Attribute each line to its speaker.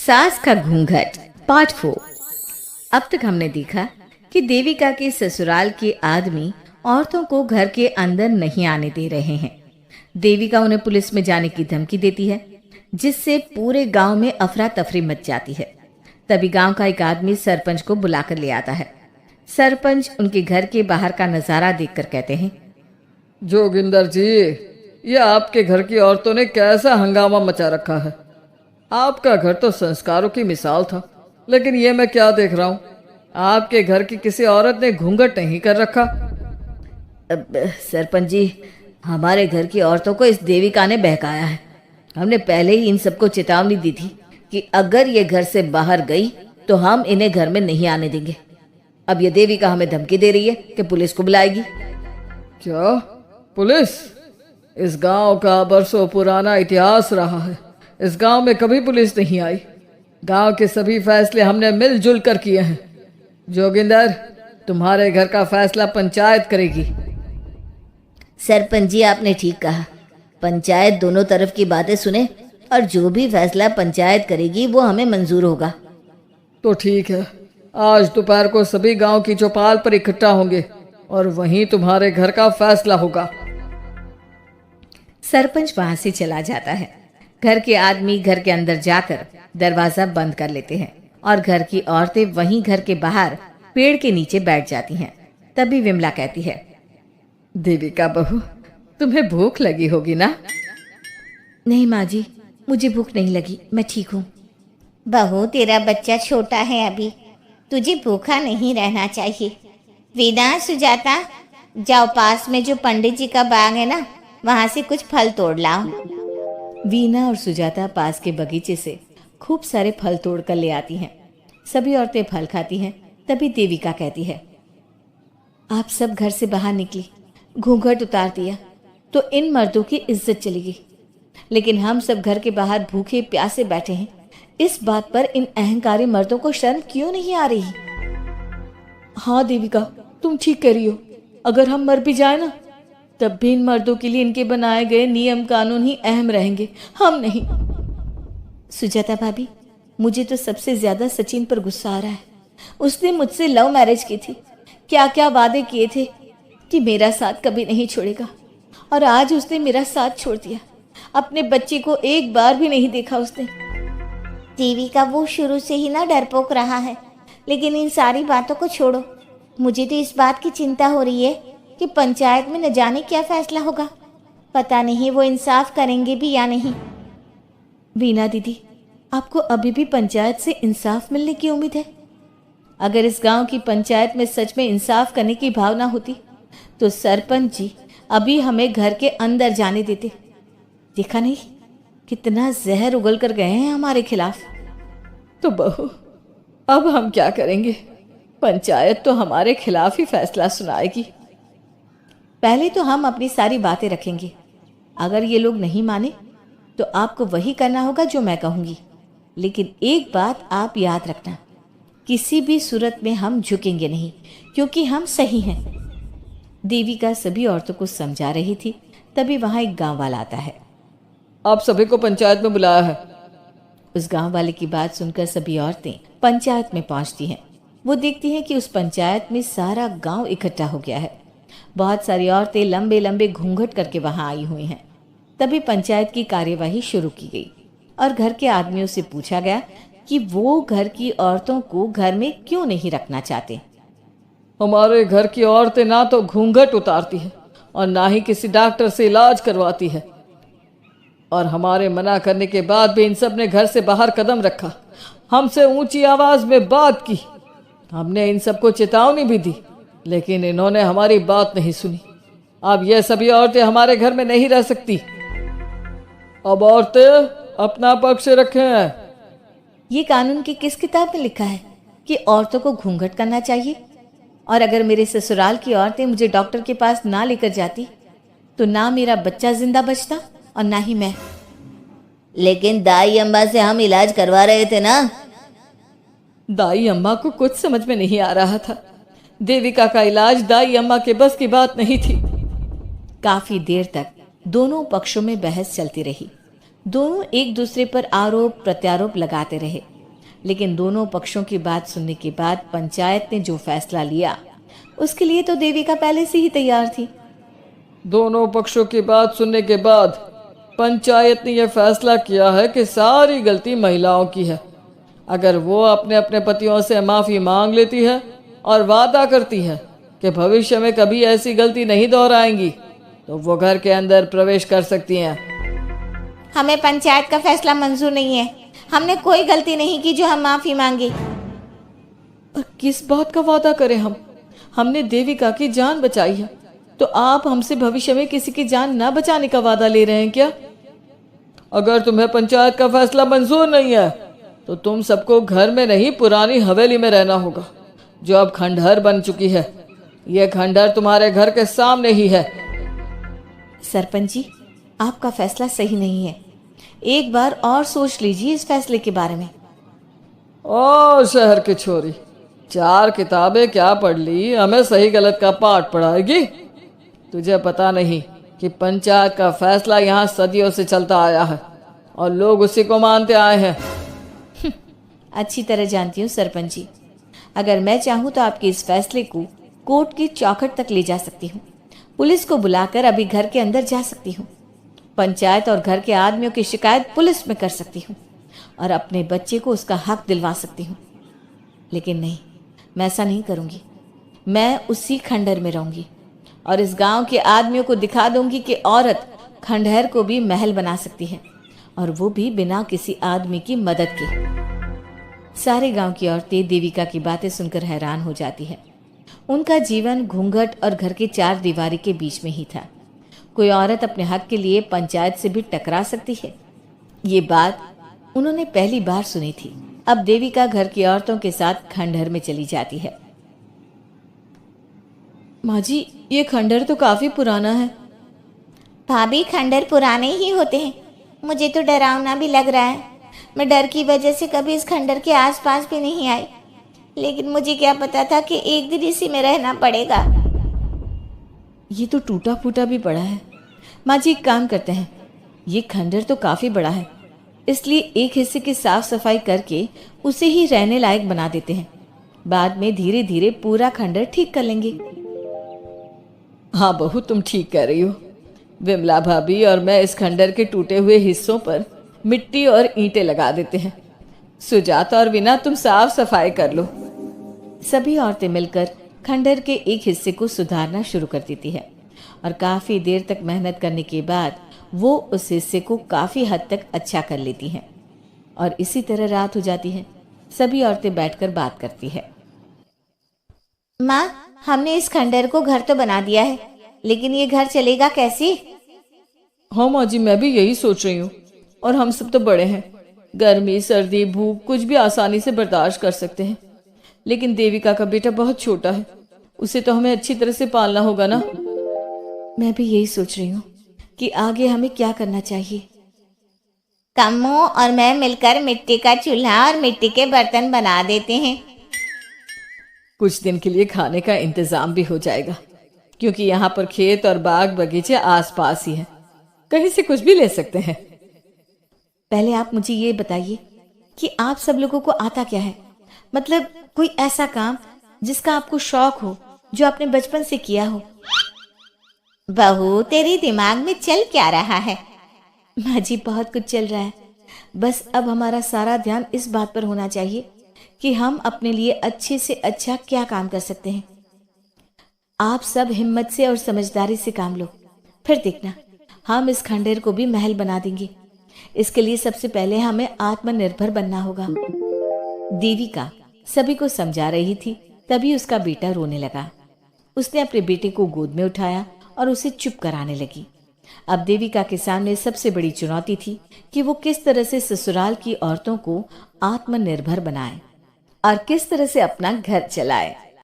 Speaker 1: सास का घूंघट पार्ट 4। अब तक हमने देखा कि देविका के ससुराल के आदमी औरतों को घर के अंदर नहीं आने दे रहे हैं। देविका उन्हें पुलिस में जाने की धमकी देती है, जिससे पूरे गांव में अफरा तफरी मच जाती है। तभी गांव का एक आदमी सरपंच को बुलाकर ले आता है। सरपंच उनके घर के बाहर का नजारा देखकर कहते हैं,
Speaker 2: जोगिंदर जी, ये आपके घर की औरतों ने कैसा हंगामा मचा रखा है। आपका घर तो संस्कारों की मिसाल था, लेकिन ये मैं क्या देख रहा हूँ, आपके घर की किसी औरत ने घूंघट नहीं कर रखा।
Speaker 1: सरपंच जी, हमारे घर की औरतों को इस देविका ने बहकाया है। हमने पहले ही इन सबको चेतावनी दी थी कि अगर ये घर से बाहर गई तो हम इन्हें घर में नहीं आने देंगे। अब ये देविका हमें धमकी दे रही है कि पुलिस को बुलाएगी।
Speaker 2: क्या पुलिस? इस गांव का बरसों पुराना इतिहास रहा है। इस गांव में कभी पुलिस नहीं आई। गांव के सभी फैसले हमने मिलजुल कर किए हैं। जोगिंदर, तुम्हारे घर का फैसला पंचायत करेगी।
Speaker 1: सरपंच जी, आपने ठीक कहा। पंचायत दोनों तरफ की बातें सुने और जो भी फैसला पंचायत करेगी वो हमें मंजूर होगा।
Speaker 2: तो ठीक है, आज दोपहर को सभी गांव की चौपाल पर इकट्ठा होंगे और वहीं तुम्हारे घर का फैसला होगा।
Speaker 1: सरपंच वहां से चला जाता है। घर के आदमी घर के अंदर जाकर दरवाजा बंद कर लेते हैं और घर की औरतें वहीं घर के बाहर पेड़ के नीचे बैठ जाती हैं। तभी विमला कहती है,
Speaker 2: देविका बहू, तुम्हें भूख लगी होगी ना?
Speaker 1: नहीं माँ जी, मुझे भूख नहीं लगी, मैं ठीक हूँ।
Speaker 3: बहू, तेरा बच्चा छोटा है अभी, तुझे भूखा नहीं रहना चाहिए। वीना, सुजाता, जाओ पास में जो पंडित जी का बाग है ना, वहां से कुछ फल तोड़ लाओ।
Speaker 1: वीना और सुजाता पास के बगीचे से खूब सारे फल तोड़ कर ले आती हैं। सभी औरतें फल खाती हैं। तभी देविका कहती है, आप सब घर से बाहर निकली, घूंघट उतार दिया तो इन मर्दों की इज्जत चलेगी, लेकिन हम सब घर के बाहर भूखे प्यासे बैठे हैं। इस बात पर इन अहंकारी मर्दों को शर्म क्यों नहीं आ रही? हाँ देविका, तुम ठीक कह रही हो। अगर हम मर भी जाए ना, तब भी इन मर्दों के लिए इनके बनाए गए नियम कानून ही अहम रहेंगे, हम नहीं। सुजाता भाभी, मुझे तो सबसे ज्यादा सचिन पर गुस्सा आ रहा है। उसने मुझसे लव मैरिज की थी, क्या क्या वादे किए थे कि मेरा साथ कभी नहीं छोड़ेगा, और आज उसने मेरा साथ छोड़ दिया। अपने बच्चे को एक बार भी नहीं देखा उसने।
Speaker 3: देविका, वो शुरू से ही ना डरपोक रहा है, लेकिन इन सारी बातों को छोड़ो। मुझे तो इस बात की चिंता हो रही है कि पंचायत में न जाने क्या फैसला होगा। पता नहीं वो इंसाफ करेंगे भी या नहीं।
Speaker 1: वीना दीदी, आपको अभी भी पंचायत से इंसाफ मिलने की उम्मीद है? अगर इस गांव की पंचायत में सच में इंसाफ करने की भावना होती तो सरपंच जी अभी हमें घर के अंदर जाने देते। देखा नहीं कितना जहर उगल कर गए हैं हमारे खिलाफ।
Speaker 2: तो बहू, अब हम क्या करेंगे? पंचायत तो हमारे खिलाफ ही फैसला सुनाएगी।
Speaker 1: पहले तो हम अपनी सारी बातें रखेंगे। अगर ये लोग नहीं माने तो आपको वही करना होगा जो मैं कहूँगी। लेकिन एक बात आप याद रखना, किसी भी सूरत में हम झुकेंगे नहीं, क्योंकि हम सही हैं। देविका सभी औरतों को समझा रही थी। तभी वहाँ एक गांव वाला आता है।
Speaker 2: आप सभी को पंचायत में बुलाया है।
Speaker 1: उस गांव वाले की बात सुनकर सभी औरतें पंचायत में पहुंचती हैं। वो देखती हैं कि उस पंचायत में सारा गांव इकट्ठा हो गया है। बहुत सारी औरतें लंबे लंबे घूंघट करके वहां आई हुई हैं। तभी पंचायत की कार्यवाही शुरू की गई और घर के आदमियों से पूछा गया कि वो घर की औरतों को घर में क्यों नहीं रखना चाहते।
Speaker 2: हमारे घर की औरतें ना तो घूंघट उतारती है और ना ही किसी डॉक्टर से इलाज करवाती है, और हमारे मना करने के बाद भी इन सब ने घर से बाहर कदम रखा, हमसे ऊंची आवाज में बात की। हमने इन सबको चेतावनी भी दी, लेकिन इन्होंने हमारी बात नहीं सुनी। अब ये सभी औरतें हमारे घर में नहीं रह सकती। अब औरतें अपना पक्ष रखें।
Speaker 1: ये कानून की किस किताब में लिखा है कि औरतों को घूंघट करना चाहिए? और अगर मेरे ससुराल की औरतें मुझे डॉक्टर के पास ना लेकर जाती तो ना मेरा बच्चा जिंदा बचता और ना ही मैं।
Speaker 3: लेकिन दाई अम्बा से हम इलाज करवा रहे थे ना।
Speaker 2: दाई अम्मा को कुछ समझ में नहीं आ रहा था। देविका का इलाज दाई अम्मा के बस की बात नहीं थी।
Speaker 1: काफी देर तक दोनों पक्षों में बहस चलती रही। दोनों एक दूसरे पर आरोप प्रत्यारोप लगाते रहे, लेकिन दोनों पक्षों की बात सुनने के बाद पंचायत ने जो फैसला लिया उसके लिए तो देविका पहले से ही तैयार थी।
Speaker 2: दोनों पक्षों की बात सुनने के बाद पंचायत ने यह फैसला किया है कि सारी गलती महिलाओं की है। अगर वो अपने अपने पतियों से माफ़ी मांग लेती है और वादा करती है कि भविष्य में कभी ऐसी गलती नहीं दोहराएंगी, तो वो घर के अंदर प्रवेश कर सकती हैं।
Speaker 3: हमें पंचायत का फैसला मंजूर नहीं है। हमने कोई गलती नहीं की जो हम माफी मांगे।
Speaker 2: और किस बात का वादा करें हम? हमने देविका की जान बचाई है, तो आप हमसे भविष्य में किसी की जान ना बचाने का वादा ले रहे हैं क्या? अगर तुम्हें पंचायत का फैसला मंजूर नहीं है तो तुम सबको घर में नहीं पुरानी हवेली में रहना होगा, जो अब खंडहर बन चुकी है। यह खंडहर तुम्हारे घर के सामने ही है।
Speaker 1: सरपंच जी, आपका फैसला सही नहीं है। एक बार और सोच लीजिए इस फैसले के बारे में।
Speaker 2: ओ शहर की छोरी, 4 किताबें क्या पढ़ ली, हमें सही गलत का पाठ पढ़ाएगी? तुझे पता नहीं कि पंचायत का फैसला यहाँ सदियों से चलता आया है और लोग उसी को मानते आए हैं।
Speaker 1: अच्छी तरह जानती हूँ सरपंच जी। अगर मैं चाहूँ तो आपके इस फैसले को कोर्ट की चौखट तक ले जा सकती हूँ। पुलिस को बुलाकर अभी घर के अंदर जा सकती हूँ। पंचायत और घर के आदमियों की शिकायत पुलिस में कर सकती हूँ और अपने बच्चे को उसका हक दिलवा सकती हूँ। लेकिन नहीं, मैं ऐसा नहीं करूँगी। मैं उसी खंडहर में रहूँगी और इस गांव के आदमियों को दिखा दूंगी कि औरत खंडहर को भी महल बना सकती है, और वो भी बिना किसी आदमी की मदद के। सारे गांव की औरतें देविका की बातें सुनकर हैरान हो जाती है। उनका जीवन घूंघट और घर के 4 दीवारी के बीच में ही था। कोई औरत अपने हक के लिए पंचायत से भी टकरा सकती है, ये बात उन्होंने पहली बार सुनी थी। अब देविका घर की औरतों के साथ खंडहर में चली जाती है।
Speaker 2: माँ जी, ये खंडहर तो काफी पुराना है।
Speaker 3: भाभी, खंडहर पुराने ही होते हैं। मुझे तो डरावना भी लग रहा है। मैं डर की वजह से कभी इस खंडहर के आसपास भी नहीं आई, लेकिन मुझे क्या पता था कि एक दिन इसी में रहना पड़ेगा।
Speaker 1: ये तो टूटा फूटा भी पड़ा है। माँ जी, एक काम करते हैं, ये खंडहर तो काफ़ी बड़ा है, इसलिए एक हिस्से की साफ सफाई करके उसे ही रहने लायक बना देते हैं। बाद में धीरे धीरे पूरा खंडहर ठीक कर लेंगे।
Speaker 2: हाँ बहू, तुम ठीक कह रही हो। विमला भाभी और मैं इस खंडहर के टूटे हुए हिस्सों पर मिट्टी और ईंटें लगा देते हैं। सुजाता और वीना, तुम साफ सफाई कर लो।
Speaker 1: सभी औरतें मिलकर खंडहर के एक हिस्से को सुधारना शुरू कर देती है और काफ़ी देर तक मेहनत करने के बाद वो उस हिस्से को काफ़ी हद तक अच्छा कर लेती हैं। और इसी तरह रात हो जाती है। सभी औरतें बैठकर बात करती है।
Speaker 3: माँ, हमने इस खंडहर को घर तो बना दिया है, लेकिन ये घर चलेगा कैसे?
Speaker 2: हाँ माँ जी, मैं भी यही सोच रही हूँ। और हम सब तो बड़े हैं, गर्मी सर्दी भूख कुछ भी आसानी से बर्दाश्त कर सकते हैं, लेकिन देविका का बेटा बहुत छोटा है, उसे तो हमें अच्छी तरह से पालना होगा ना।
Speaker 1: मैं भी यही सोच रही हूँ कि आगे हमें क्या करना चाहिए।
Speaker 3: कम्मो और मैं मिलकर मिट्टी का चूल्हा और मिट्टी के बर्तन बना देते हैं।
Speaker 2: कुछ दिन के लिए खाने का इंतजाम भी हो जाएगा, क्योंकि यहाँ पर खेत और बाग बगीचे आसपास ही हैं, कहीं से कुछ भी ले सकते हैं।
Speaker 1: पहले आप मुझे ये बताइए कि आप सब लोगों को आता क्या है? मतलब कोई ऐसा काम जिसका आपको शौक हो, जो आपने बचपन से किया हो।
Speaker 3: बहू, तेरे दिमाग में चल क्या रहा है?
Speaker 1: माँ जी, बहुत कुछ चल रहा है। बस अब हमारा सारा ध्यान इस बात पर होना चाहिए कि हम अपने लिए अच्छे से अच्छा क्या काम कर सकते हैं। आप सब हिम्मत से और समझदारी से काम लो, फिर देखना हम इस खंडहर को भी महल बना देंगे। इसके लिए सबसे पहले हमें आत्मनिर्भर बनना होगा। देविका सभी को समझा रही थी, तभी उसका बेटा रोने लगा। उसने अपने बेटे को गोद में उठाया और उसे चुप कराने लगी। अब देविका के सामने सबसे बड़ी चुनौती थी कि वो किस तरह से ससुराल की औरतों को आत्मनिर्भर बनाए और किस तरह से अपना घर चलाए।